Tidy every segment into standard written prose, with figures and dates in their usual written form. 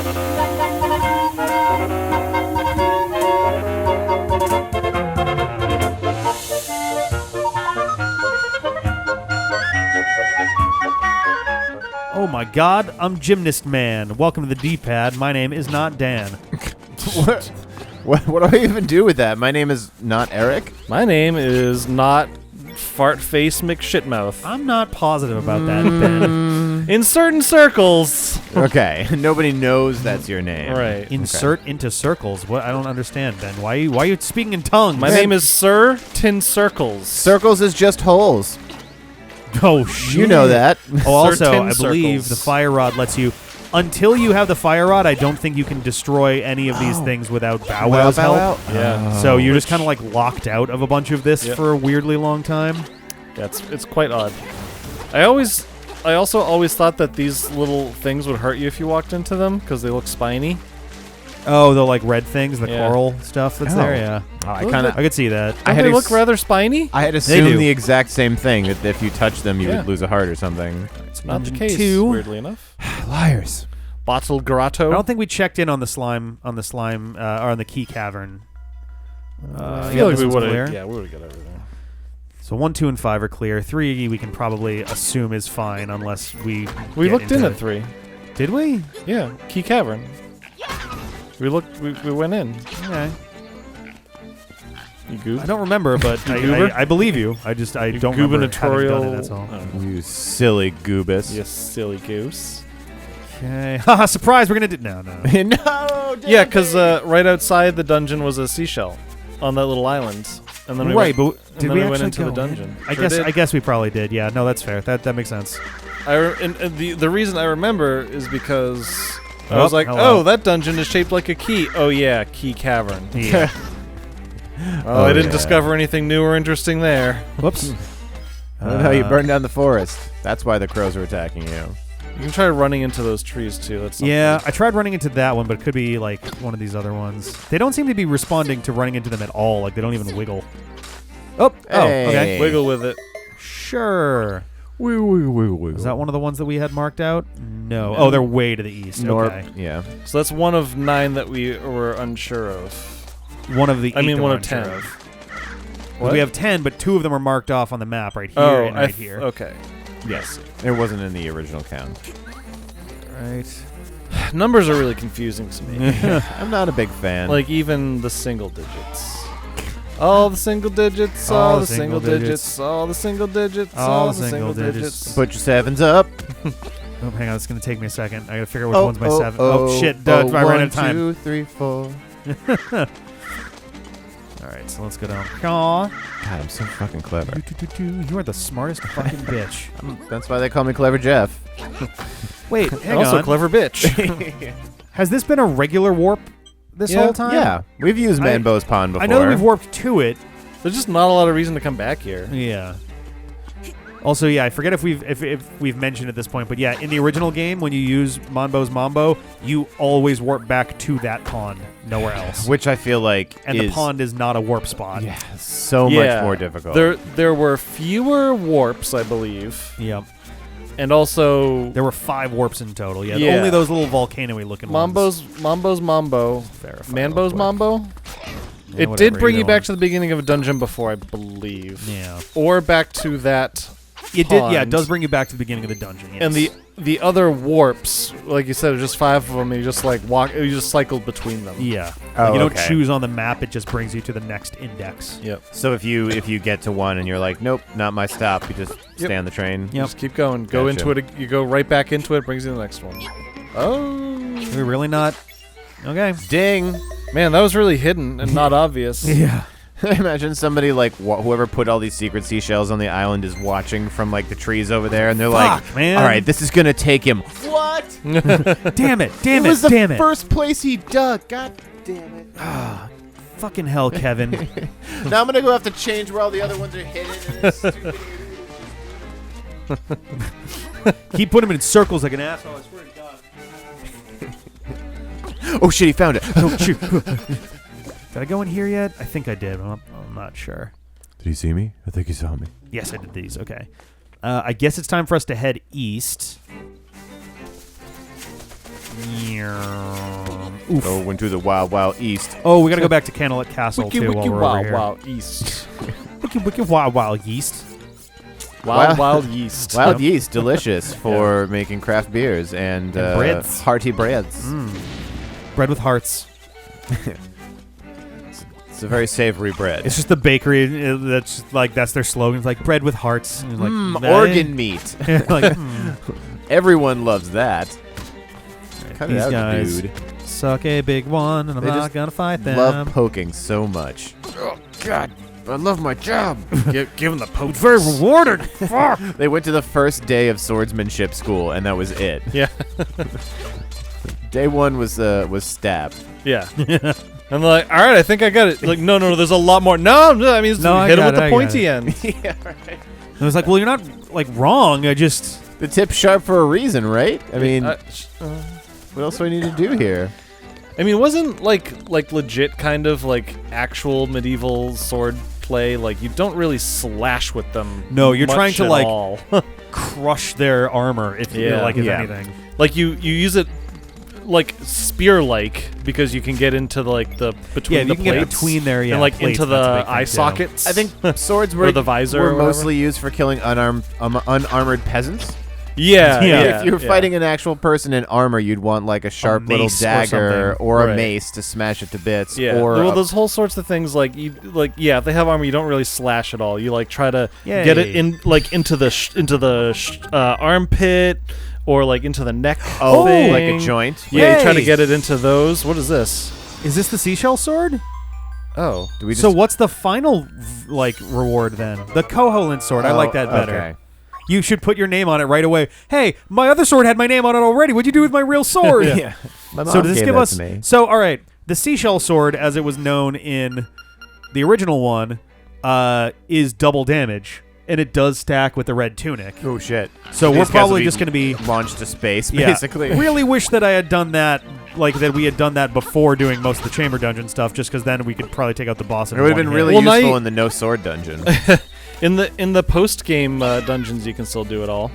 Oh my God, I'm Gymnast Man. Welcome to the D-pad. My name is not Dan. What do I even do with that? My name is not Eric? My name is not Fartface McShitmouth. I'm not positive about that, Ben. In certain circles. Okay, nobody knows that's your name. Right. Insert into circles. What? I don't understand, Ben. Why are you speaking in tongues? My name is Sir Tin Circles. Circles is just holes. Oh, shit. You know that. Oh, also, Certain I believe circles. the fire rod lets you... Until you have the fire rod, I don't think you can destroy any of these things without Bow Wow's help. Yeah. So you're just kind of like locked out of a bunch of this for a weirdly long time. Yeah, it's quite odd. I also always thought that these little things would hurt you if you walked into them because they look spiny. Oh, the like red things, the Yeah. coral stuff that's there. Yeah, I I could see that. Don't they look rather spiny? I had do. assumed the exact same thing, that if you touch them, you Yeah. would lose a heart or something. It's not the case, Two. weirdly enough. Liars. Bottle grotto. I don't think we checked in on the slime, or on the key cavern. I feel like this we one's would clear. have. Yeah, we would have got everything. So 1, 2, and 5 are clear. 3 we can probably assume is fine unless we. We get looked in into at it. 3. Did we? Yeah, Key Cavern. We looked. We went in. Okay. You goob. I don't remember, but goober? I believe you. I don't remember having done it. That's all. You silly goobus. You silly goose. Okay. Haha! Surprise! We're gonna do no. No! Yeah, because right outside the dungeon was a seashell on that little island, and then we Right, went, but and did then we went actually into go the in? dungeon. I guess we probably did. Yeah. No, that's fair. That makes sense. And the reason I remember is because I was like, hello. oh, that dungeon is shaped like a key. Oh yeah, Key Cavern. Yeah. I didn't discover anything new or interesting there. Whoops. I don't know, you burned down the forest. That's why the crows were attacking you. You can try running into those trees too. That's something. Yeah, I tried running into that one, but it could be like one of these other ones. They don't seem to be responding to running into them at all. Like they don't even wiggle. Oh, Hey. okay. Wiggle with it. Sure. Wiggle. Is that one of the ones that we had marked out? No. Oh, they're way to the east. North? Okay. Yeah. So that's one of 9 that we were unsure of. One of the 8 I mean, that one we're of 10. unsure of. We have 10, but 2 of them are marked off on the map right here and right here. Okay. Yes. It wasn't in the original count. Right. Numbers are really confusing to me. I'm not a big fan. Like even the single digits. All the single digits, all the single digits, all the single digits, all the single digits. Put your 7s up. Oh, hang on. It's going to take me a second. I got to figure out which one's my 7. Oh, shit. I ran out of time. 1, 2, 3, 4. All right, so let's go down. Aw. God, I'm so fucking clever. You are the smartest fucking bitch. That's why they call me Clever Jeff. Wait, hang also on. clever bitch. Has this been a regular warp this whole time? Yeah, we've used Manbo's Pond before. I know that we've warped to it. There's just not a lot of reason to come back here. Yeah. Also, yeah, I forget if we've mentioned at this point, but yeah, in the original game, when you use Manbo's Mambo, you always warp back to that pond, nowhere else. Which I feel like And the pond is not a warp spot. Yeah, so much more difficult. There were fewer warps, I believe. Yep. And also There were 5 warps in total. Yeah. Yeah. Only those little volcano-y looking ones. Mambo's Mambo. Verify Manbo's real quick. Mambo? Yeah, It whatever, did bring either you back one. to the beginning of a dungeon before, I believe. Yeah. Or back to that It did. Yeah, it pond. does bring you back to the beginning of the dungeon. Yes. And the other warps, like you said, there's just 5 of them, and you just like you just cycled between them. Yeah. Oh, Like you don't okay. choose on the map, it just brings you to the next index. Yep. So if you get to one and you're like, nope, not my stop, you just stay on the train. Yep. Just keep going. Go Gotcha. into it. You go right back into it. Brings you to the next one. Oh, Are we really not? Okay. Ding! man, that was really hidden and not obvious. Yeah. Imagine somebody like whoever put all these secret seashells on the island is watching from like the trees over there, and they're like, Fuck, man. "All right, this is gonna take him." What? Damn it. Damn it it. was the Damn it. first place he dug. God damn it! Fucking hell, Kevin. Now I'm gonna go have to change where all the other ones are hidden. in this stupid Keep putting him in circles like an asshole. I swear to God. Oh shit! He found it. Oh, shoot. Did I go in here yet? I think I did. I'm not sure. Did he see me? I think he saw me. Yes, I did these. Okay. I guess it's time for us to head east. Go into the wild, wild east. Oh, we got to go back to Candlelit Castle, Wiki too, wiki while we're wow over here. wow east. Wiki wild, wild yeast. Wild wild yeast. Wild yeast, delicious for making craft beers and breads. hearty breads. Bread with hearts. It's a very savory bread. It's just the bakery that's like, that's their slogan. It's like, bread with hearts. And you're like, "That organ ain't-" meat. like, Everyone loves that. Cut it these out, guys dude. suck a big one, and I'm They not just going to fight them. Love poking so much. Oh, God. I love my job. Given the poke. It's very rewarding. Fuck. They went to the first day of swordsmanship school, and that was it. Yeah. Day one was stab. Yeah. I'm like, all right, I think I got it. Like, no, there's a lot more. No, I mean, No, I hit him got with it, the I pointy got end. Yeah, right. I was like, well, you're not like wrong. I just The tip's sharp for a reason, right? I mean, Uh, what else do I need to do here? I mean, wasn't like legit kind of like actual medieval sword play? Like, you don't really slash with them. No, you're much trying to, at like- all. crush their armor if you Yeah. like if Yeah. anything. Like you use it like spear-like because you can get into like the between Yeah, the you can get plates between there, yeah, and like plates, into that's a the big thing, eye too. sockets. I think swords Or were the visor were or whatever. mostly used for killing unarmored peasants. Yeah. Yeah. If you were fighting an actual person in armor, you'd want like a sharp little mace or dagger something. or a Right. mace to smash it to bits. Yeah, Or well, a- those whole sorts of things, like you, like if they have armor, you don't really slash at all. You like try to get it Yay. in, like into the armpit or like into the neck. oh, thing. like a joint. Yeah, you try to Yay. get it into those. What is this? Is this the seashell sword? Oh, Do we just So what's the final like reward then? The Koholint sword. I like that better. Okay. You should put your name on it right away. Hey, my other sword had my name on it already. What'd you do with my real sword? Yeah. My So mom does this gave give that us? to me. So all right, the seashell sword, as it was known in the original one, is double damage, and it does stack with the red tunic. Oh shit. So These we're guys will probably be just going to be launched to space, yeah. basically. Really wish that I had done that, like that we had done that before doing most of the chamber dungeon stuff, just because then we could probably take out the boss. In It would have one been hit. really Well, now useful you- in the no sword dungeon. in the post game dungeons, you can still do it all.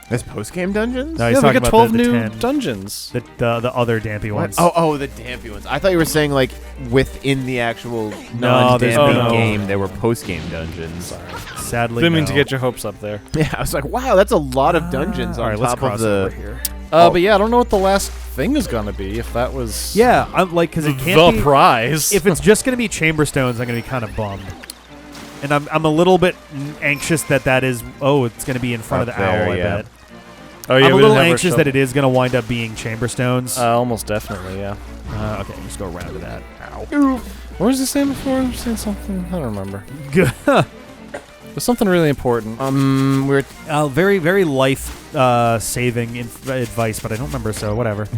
There's post game dungeons? No, Yeah, he's we talking got about 12 the new 10. dungeons. The other dampy What? ones. Oh, the dampy ones. I thought you were saying like within the actual No, there's non-dampy no- game, there were post game dungeons. Sadly, Didn't mean no. to get your hopes up there. Yeah, I was like, wow, that's a lot of dungeons All on right, let's top cross of the. over here. Oh. But yeah, I don't know what the last thing is gonna be. If that was Yeah, I'm like, because it the can't be. prize. If it's just gonna be chamber stones, I'm gonna be kind of bummed. And I'm a little bit anxious that is. Oh, it's gonna be in front Up of the owl. there, I yeah. bet. oh, yeah, I'm a we little didn't have our anxious show- that it is gonna wind up being chamber stones. almost definitely, yeah. Okay, let's go around to that. What was he saying before? He was saying something. I don't remember. Good. It was something really important. We're Very, very life saving advice, but I don't remember. So whatever.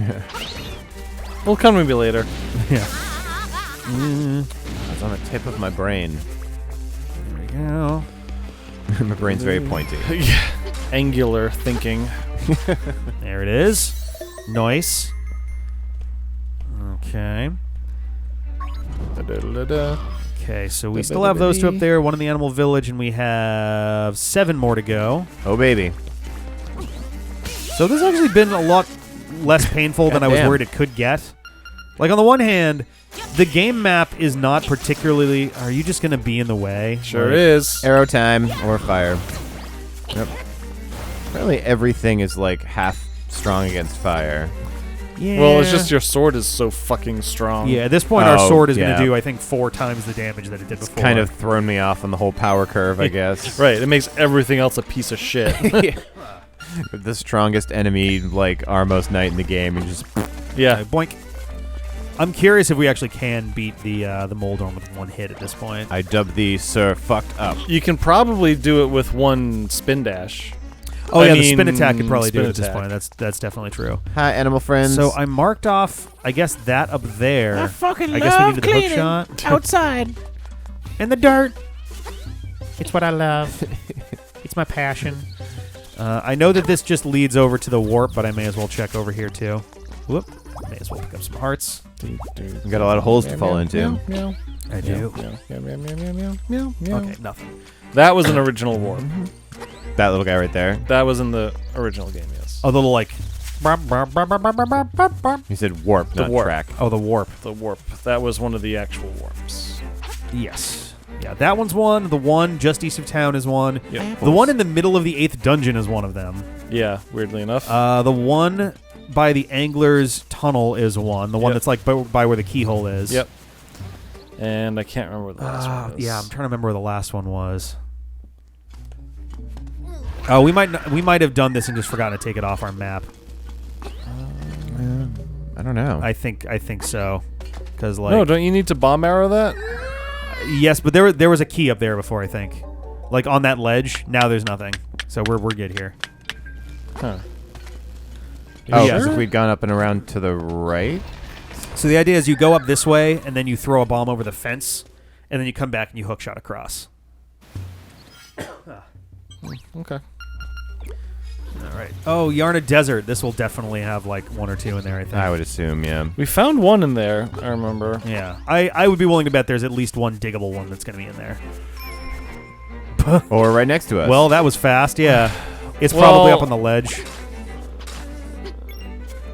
We'll come maybe later. Yeah. it's on the tip of my brain. There we go. My brain's very pointy. Angular thinking. There it is. Nice. Okay. Da-da-da-da. Okay, so we still have those two up there, one in the animal village, and we have 7 more to go. Oh baby. So this has actually been a lot less painful than I was Goddamn. worried it could get. Like, on the one hand, the game map is not particularly... Are you just going to be in the way? Sure Like, is. Arrow time or fire. Yep. Apparently everything is like half strong against fire. Yeah. Well, it's just your sword is so fucking strong. Yeah, at this point, our Oh, sword is going yeah. to do, I think, 4 times the damage that it did before. Kind of thrown me off on the whole power curve, I guess. Right. It makes everything else a piece of shit. The strongest enemy, like Armos Knight in the game, and just yeah. Boink. I'm curious if we actually can beat the Moldorm with one hit at this point. I dub thee Sir Fucked Up. You can probably do it with one spin dash. Oh, I yeah, the mean, spin attack could probably do spin it at this attack. point. That's definitely true. Hi, animal friends. So I marked off, I guess, that up there. I guess we needed the hook shot. outside. In the dirt. It's what I love. It's my passion. I know that this just leads over to the warp, but I may as well check over here, too. Whoop. May as well pick up some hearts. You got a lot of holes to fall into. I do. Okay. Okay, nothing. That was an original warp. That little guy right there. That was in the original game, yes. A little, like, You said warp, not warp. track. Oh, the warp. The warp. That was one of the actual warps. Yes. Yeah, that one's one. The one just east of town is one. Yep. The one in the middle of the 8th dungeon is one of them. Yeah, weirdly enough. The one by the Angler's Tunnel is one. The one that's like by where the keyhole is. Yep. And I can't remember what the last one was. Yeah, I'm trying to remember where the last one was. Oh, we might have done this and just forgotten to take it off our map. I don't know. I think so. Cause like No, don't you need to bomb arrow that? yes, but there was a key up there before, I think. Like on that ledge. Now there's nothing. So we're good here. Huh. Oh, Yeah. because if we'd gone up and around to the right? So the idea is you go up this way, and then you throw a bomb over the fence, and then you come back and you hookshot across. Okay. All right. Oh, Yarna Desert. This will definitely have like one or two in there, I think. I would assume, yeah. We found one in there, I remember. Yeah. I would be willing to bet there's at least one diggable one that's going to be in there. Or right next to us. Well, that was fast, yeah. It's probably up on the ledge.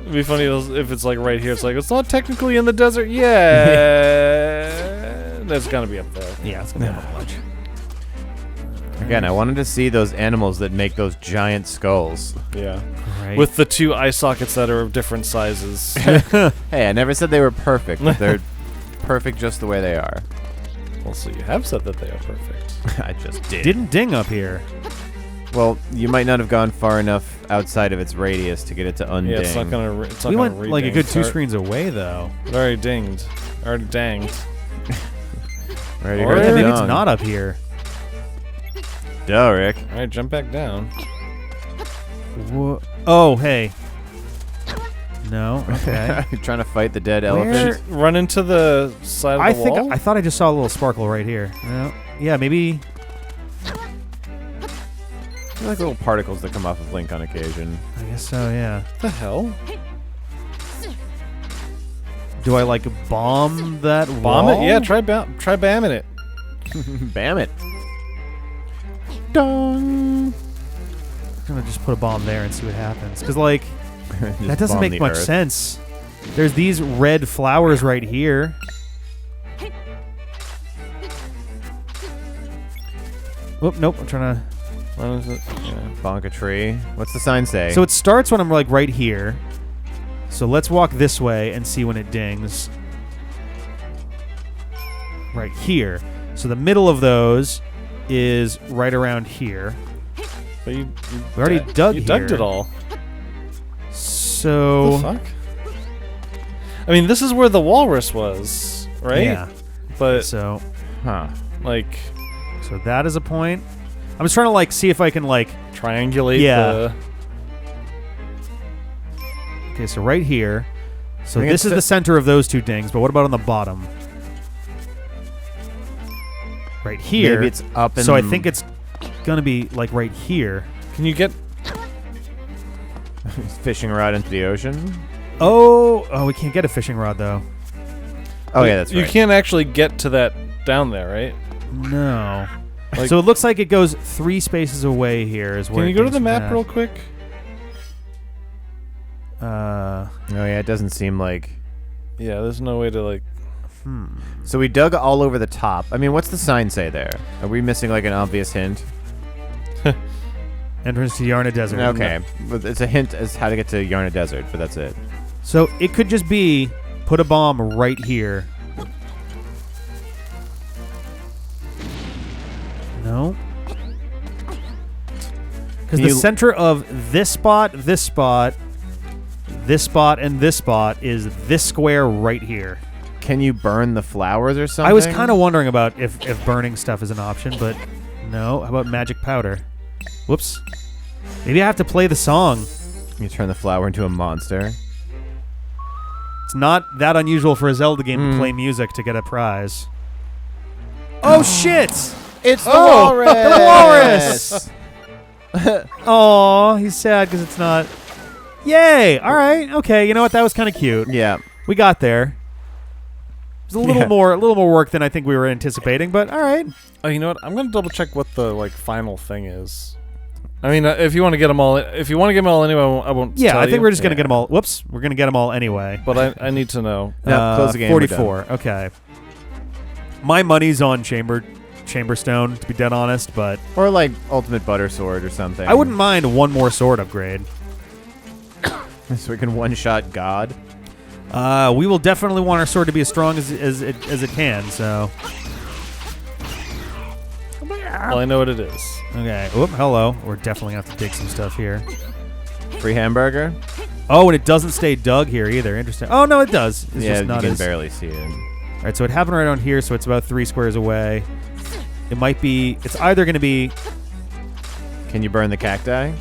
It'd be funny if it's like right here. It's like, it's not technically in the desert yet. That's going to be up there. Yeah, it's going to be up on the ledge. Again, I wanted to see those animals that make those giant skulls. Yeah. Right. With the 2 eye sockets that are of different sizes. Hey, I never said they were perfect, but they're perfect just the way they are. Well, so you have said that they are perfect. I just did. Didn't ding up here. Well, you might not have gone far enough outside of its radius to get it to unding. Yeah, it's not gonna. It's not We gonna went like a re-ding. good 2 screens away, though. It already dinged. Already danged. Ready to Or go Yeah, maybe down. it's not up here. Duh, Rick. All right, jump back down. Oh, hey. No, okay. You're trying to fight the dead Where? elephant. Run into the side of the wall. I thought I just saw a little sparkle right here. No. Yeah, maybe. They're like little particles that come off of Link on occasion. I guess so, yeah. What the hell? Do I like bomb that Bomb wall? it? Yeah, try bamming it. Bam it. Dong. I'm gonna just put a bomb there and see what happens. Because, like, that doesn't make much sense. There's these red flowers right here. Whoop, nope, I'm trying to... What is it? Yeah. Bonk a tree. What's the sign say? So it starts when I'm, like, right here. So let's walk this way and see when it dings. Right here. So the middle of those is right around here. But you We already dug You here. dug it all. So... What the fuck? I mean, this is where the walrus was, right? Yeah. But, So... huh. like, So that is a point. I'm just trying to like see if I can like. triangulate Yeah. Okay, so right here. So I think this it's is the center of those 2 dings, but what about on the bottom? Right here. Maybe it's up in So I think it's gonna be like right here. Can you get... fishing rod into the ocean. Oh, we can't get a fishing rod though. Oh yeah, that's right. You can't actually get to that down there, right? No. Like- So it looks like it goes 3 spaces away here. Is where Can it you go to dings the from map that. real quick? Oh yeah, it doesn't seem like. Yeah, there's no way to, like... So we dug all over the top. I mean, what's the sign say there? Are we missing like an obvious hint? Entrance to Yarna Desert. Okay, but it's a hint as how to get to Yarna Desert, but that's it. So it could just be put a bomb right here. No. Because the center of this spot, and this spot is this square right here. Can you burn the flowers or something? I was kind of wondering about if burning stuff is an option, but no. How about magic powder? Whoops. Maybe I have to play the song. You turn the flower into a monster. It's not that unusual for a Zelda game to play music to get a prize. Oh, shit! It's the walrus! Aw, he's sad because it's not. Yay! All right, okay. You know what? That was kind of cute. Yeah. We got there. It was a little more work than I think we were anticipating, but all right. Oh, you know what? I'm gonna double check what the, like, final thing is. I mean, if you want to get them all, anyway, I won't. Yeah, tell I think you. we're just gonna get them all. Whoops, we're gonna get them all anyway. But I need to know. Yeah, close the game. we're done. 44. Okay. My money's on Chamber Stone, to be dead honest, but Or like Ultimate Butter Sword or something. I wouldn't mind one more sword upgrade. So we can one-shot God. We will definitely want our sword to be as strong as it can. So. Well, I know what it is. Okay. Oop, hello. We're definitely gonna have to dig some stuff here. Free hamburger. Oh, and it doesn't stay dug here either. Interesting. Oh no, it does. It's Yeah, just not you can as. barely see it. All right, so it happened right on here, so it's about 3 squares away. It might be. It's either going to be. Can you burn the cacti?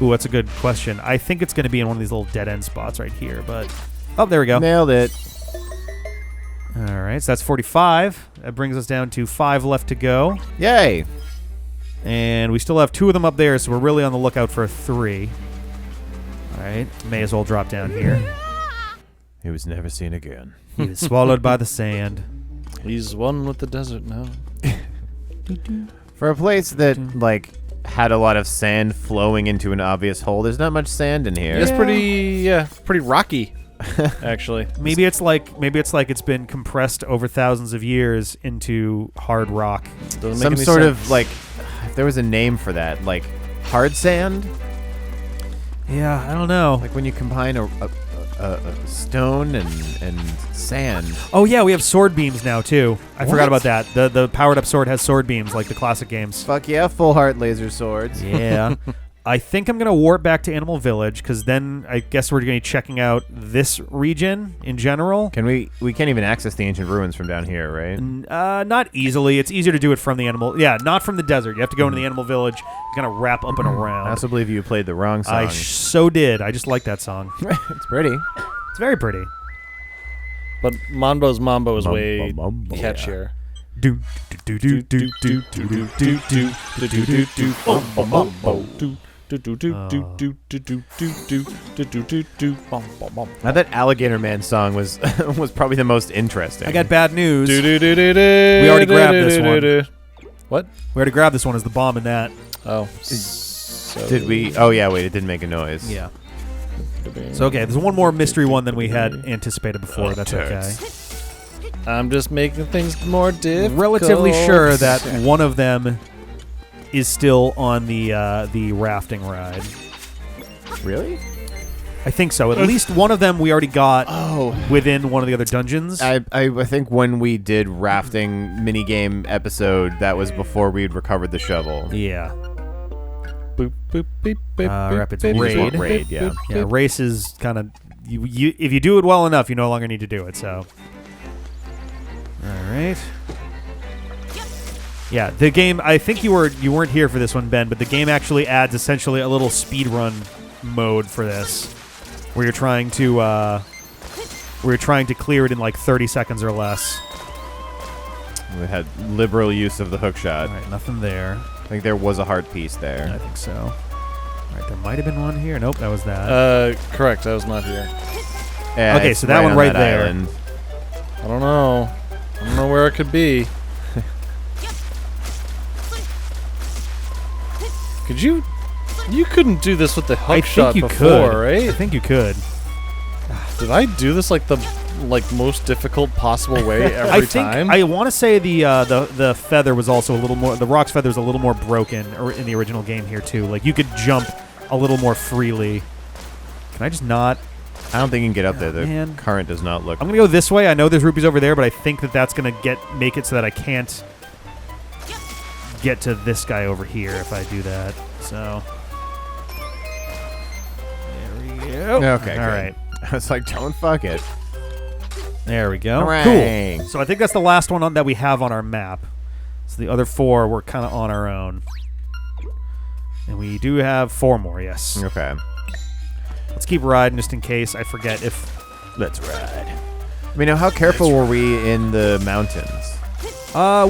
Ooh, that's a good question. I think it's going to be in one of these little dead end spots right here, but. Oh, there we go. Nailed it. All right, so that's 45. That brings us down to 5 left to go. Yay. And we still have 2 of them up there, so we're really on the lookout for 3. All right, may as well drop down here. He was never seen again. He was swallowed by the sand. He's one with the desert now. For a place that, like, had a lot of sand flowing into an obvious hole, there's not much sand in here. It's pretty rocky, actually. Maybe it's like it's been compressed over thousands of years into hard rock. Doesn't make Some any sort sense. of, like, if there was a name for that, like, hard sand? Yeah, I don't know. Like when you combine a stone and sand. Oh yeah, we have sword beams now too. I forgot about that. The powered up sword has sword beams like the classic games. Fuck yeah, full heart laser swords. Yeah. I think I'm gonna warp back to Animal Village because then I guess we're gonna be checking out this region in general. Can we can't even access the ancient ruins from down here, right? Not easily. It's easier to do it from the animal. Yeah, not from the desert. You have to go into the Animal Village. You kind of wrap up and around. I also believe you played the wrong song. I so did. I just like that song. It's pretty. It's very pretty. But Mambo is way Mambo. catchier. Do do do do do do do do do do do do. Now that Alligator Man song was was probably the most interesting. I got bad news. We already grabbed this one. What? We already grabbed this one as the bomb in that. Oh. Did we? Oh yeah, wait, it didn't make a noise. Yeah. So okay, there's one more mystery one than we had anticipated before. That's okay. I'm just making things more difficult. Relatively sure that one of them is still on the rafting ride. Really? I think so. At least one of them we already got Oh. within one of the other dungeons. I think when we did rafting minigame episode, that was before we'd recovered the shovel. Yeah. Boop, boop, beep, beep, Rapids beep, beep, Raid. beep, Raid, yeah. beep, Yeah, beep. race is kind of you. If you do it well enough, you no longer need to do it. So, all right. Yeah, the game. I think you weren't here for this one, Ben, but the game actually adds essentially a little speed run mode for this, where you're trying to clear it in like 30 seconds or less. We had liberal use of the hook shot. All right, nothing there. I think there was a heart piece there. I think so. All right, there might have been one here. Nope, that was that. Correct. I was not here. Yeah, Okay, it's so that one on right there. island. I don't know. I don't know where it could be. Could you? You couldn't do this with the hook I shot think you before, could. right? I think you could. Did I do this like the most difficult possible way every I think time? I want to say the feather was also a little more. The rock's feather was a little more broken in the original game here too. Like you could jump a little more freely. Can I just not? I don't think you can get up there. The man. current does not look. I'm gonna go this way. I know there's rupees over there, but I think that's gonna make it so that I can't get to this guy over here if I do that. So there we go. Okay, all good. right. I was like, don't fuck it. There we go. Hooray. Cool. So I think that's the last one that we have on our map. So the other 4 we're kind of on our own. And we do have 4 more, yes. Okay. Let's keep riding just in case I forget if... Let's ride. I mean, now how careful were we in the mountains?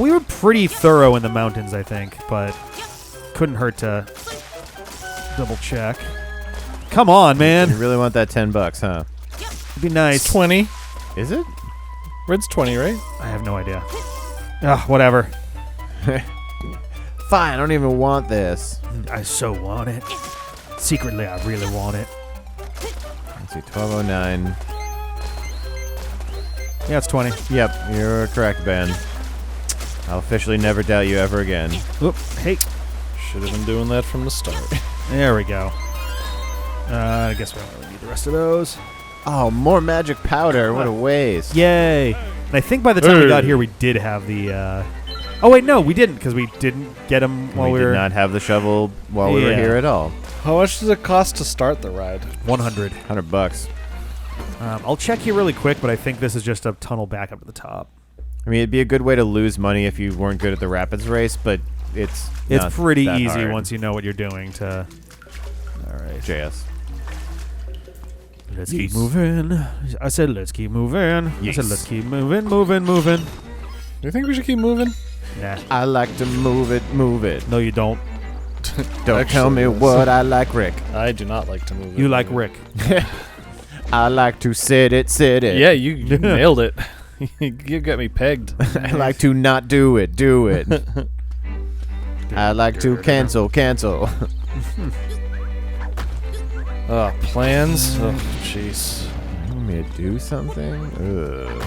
We were pretty thorough in the mountains, I think, but couldn't hurt to double check. Come on, man. You really want that $10, huh? It'd be nice. It's 20. Is it? Red's 20, right? I have no idea. Whatever. Fine, I don't even want this. I so want it. Secretly, I really want it. Let's see, 1209. Yeah, it's 20. Yep, you're correct, Ben. I'll officially never doubt you ever again. Oop, hey. Should have been doing that from the start. There we go. I guess we don't really need the rest of those. Oh, more magic powder. What a waste. Yay. And I think by the time we got here, we did have the... Oh, wait, no, we didn't, because we didn't get them while we did were... not have the shovel while we were here at all. How much does it cost to start the ride? 100. $100. I'll check here really quick, but I think this is just a tunnel back up to the top. I mean, it'd be a good way to lose money if you weren't good at the rapids race, but it's not pretty that easy hard. once you know what you're doing to... All right. JS. Let's keep moving. I said let's keep moving. I Yes. said let's keep moving, moving, moving. Do you think we should keep moving? Nah. I like to move it, move it. No, you don't. Don't tell me what I like, Rick. I do not like to move. You like Rick. I like to sit it, sit it. Yeah, you nailed it. You got me pegged. I like to not do it, do it. I like to cancel, cancel. Plans? Oh, jeez. You want me to do something? Ugh.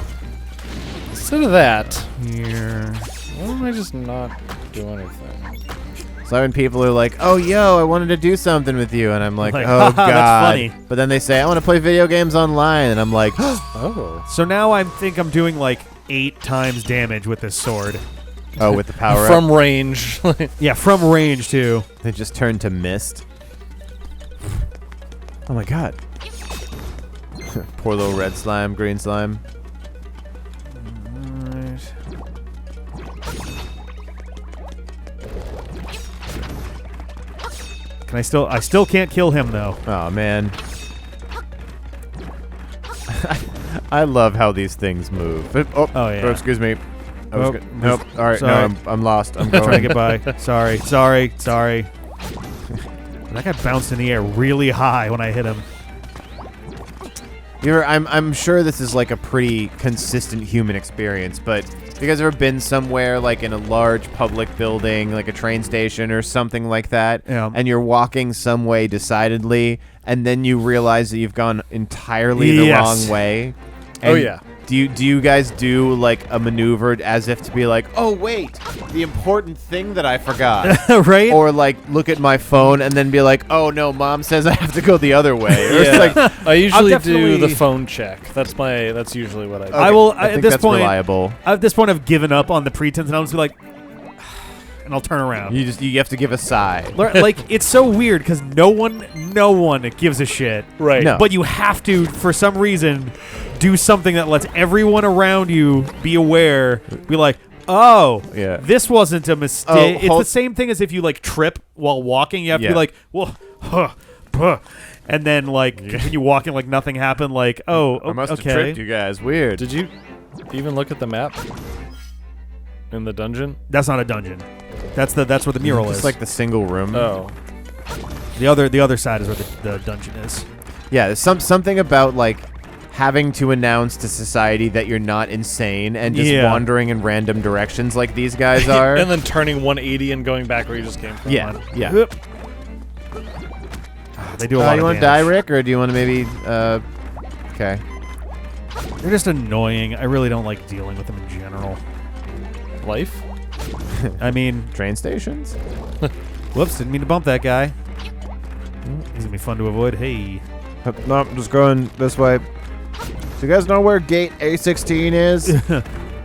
Instead of that, Here. why don't I just not do anything? So when people are like, "Oh, yo, I wanted to do something with you," and I'm like, Like, "Oh haha, God!" that's funny. But then they say, "I want to play video games online," and I'm like, Oh. So now I think I'm doing like 8 times damage with this sword. "Oh, with the power From range. Yeah, from range too. They just turned to mist. Oh my God! Poor little red slime, green slime. Can I still can't kill him though. Oh man. I love how these things move. Oh, yeah. Oh, excuse me. Oh, Nope. All right, sorry. no, I'm lost. I'm Trying to going. get by. Sorry. That guy bounced in the air really high when I hit him. I'm sure this is like a pretty consistent human experience, but have you guys ever been somewhere like in a large public building, like a train station or something like that, Yeah. and you're walking some way decidedly, and then you realize that you've gone entirely the Yes. wrong way? Oh, And yeah. Do you guys do like a maneuver as if to be like, oh wait, the important thing that I forgot, Right? or like look at my phone and then be like, oh no, mom says I have to go the other way. Or it's like, I usually do definitely- the phone check. That's usually what I do. I will. I At think this that's point, reliable. at this point, I've given up on the pretense, and I'm just like, and I'll turn around. You have to give a sigh. Like it's so weird because no one gives a shit. Right. No. But you have to, for some reason, do something that lets everyone around you be aware. Be like, oh, Yeah. this wasn't a mistake. Oh, It's the same thing as if you like trip while walking. You have to be Yeah. like, well, and then like continue walking like nothing happened. Like, oh, I must okay. have tripped you guys. Weird. Did you even look at the map in the dungeon? That's not a dungeon. That's where the mural Just is. like the single room. Oh. the other side is where the dungeon is. Yeah, there's something about like having to announce to society that you're not insane and just Yeah. wandering in random directions like these guys are. And then turning 180 and going back where you just came from. yeah, yeah. Oop. They do a lot You of want to die, damage. Rick, or do you want to maybe? Okay. They're just annoying. I really don't like dealing with them in general. Life? I mean, Train stations. whoops, didn't mean to bump that guy. He's gonna be fun to avoid. Hey. No, I'm just going this way. Do you guys know where gate A16 is?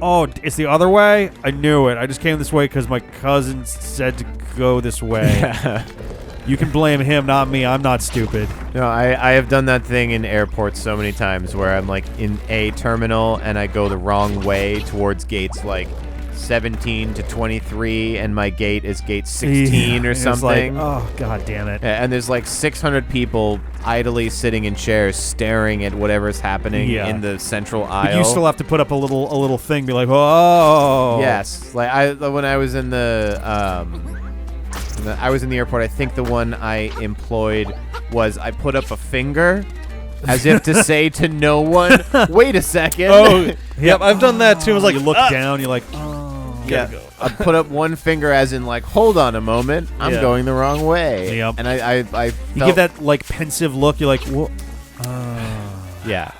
Oh, it's the other way? I knew it. I just came this way because my cousin said to go this way. You can blame him, not me. I'm not stupid. No, I have done that thing in airports so many times where I'm like in a terminal and I go the wrong way towards gates like 17 to 23 and my gate is gate 16 or And it's something. Like, oh, god damn it. And there's like 600 people idly sitting in chairs staring at whatever's happening Yeah. in the central But aisle. you still have to put up a little thing, be like, oh. Yes, like when I was in I was in the airport. I think the one I employed was I put up a finger as if to say to no one, wait a second. Oh, yep, I've done that too. I was like, you look "Ah." down, you're like, oh. Gotta go. put up one finger as in like, hold on a moment, I'm Yeah. going the wrong way. Yep. And I You felt, give that like pensive look. You're like, "Whoa." yeah.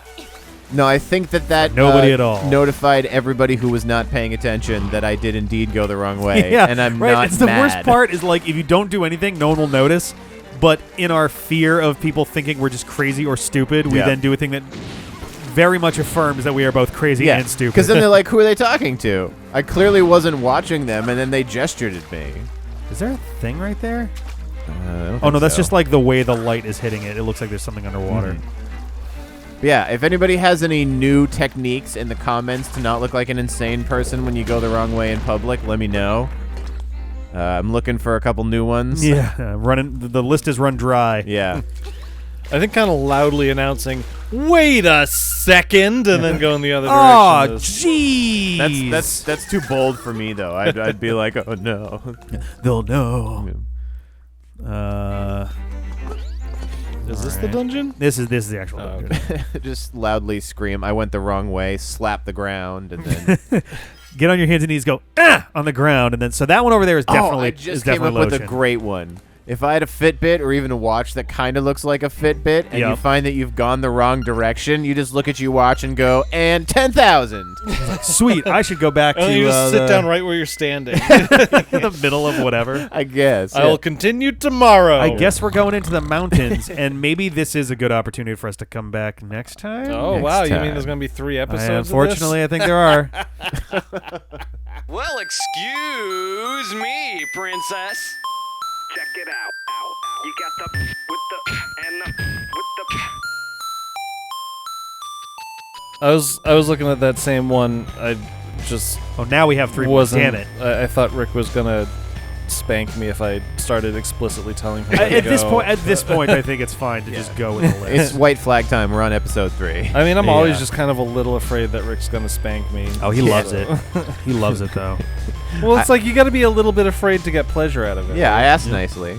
No, I think that Nobody at all. notified everybody who was not paying attention that I did indeed go the wrong way. Yeah, and I'm right. not It's the mad. worst part is like if you don't do anything, no one will notice. But in our fear of people thinking we're just crazy or stupid, we Yeah. then do a thing that very much affirms that we are both crazy Yeah, and stupid. because then they're like, who are they talking to? I clearly wasn't watching them, and then they gestured at me. is there a thing right there? I don't Oh think no, that's so. just like the way the light is hitting it. It looks like there's something underwater. Yeah, if anybody has any new techniques in the comments to not look like an insane person when you go the wrong way in public, let me know. I'm looking for a couple new ones. Yeah, running. The list is run dry. Yeah. I think kind of loudly announcing, "Wait a second," and then go in the other Oh, direction. jeez. That's too bold for me though. I'd be like, oh no. They'll know. Is this the dungeon? This is the actual Oh, dungeon. Just loudly scream, I went the wrong way, slap the ground, and then Get on your hands and knees, go on the ground, and then so that one over there is definitely I is just came definitely up with a lotion. great one. If I had a Fitbit or even a watch that kind of looks like a Fitbit, and you Yep. find that you've gone the wrong direction, you just look at your watch and go, and 10,000. Sweet, I should go back to Oh, you just sit the, down right where you're standing. the middle of whatever. I guess. I will continue tomorrow. I guess we're going into the mountains, and maybe this is a good opportunity for us to come back next time. Oh Next wow! You time. mean there's gonna be 3 episodes? Unfortunately, I think there are. Well, excuse me, princess. Check it out. You got the with the and the with the. I was looking at that same one. I just Oh, now we have 3 more. wasn't. Damn it. I thought Rick was gonna spank me if I started explicitly telling him. where to At this go. point, I think it's fine to just go with the list. It's white flag time. We're on episode 3. I mean, I'm always Yeah. just kind of a little afraid that Rick's gonna spank me. Oh, he loves it. He loves it though. Well, it's like you got to be a little bit afraid to get pleasure out of it. Yeah, I right? asked nicely.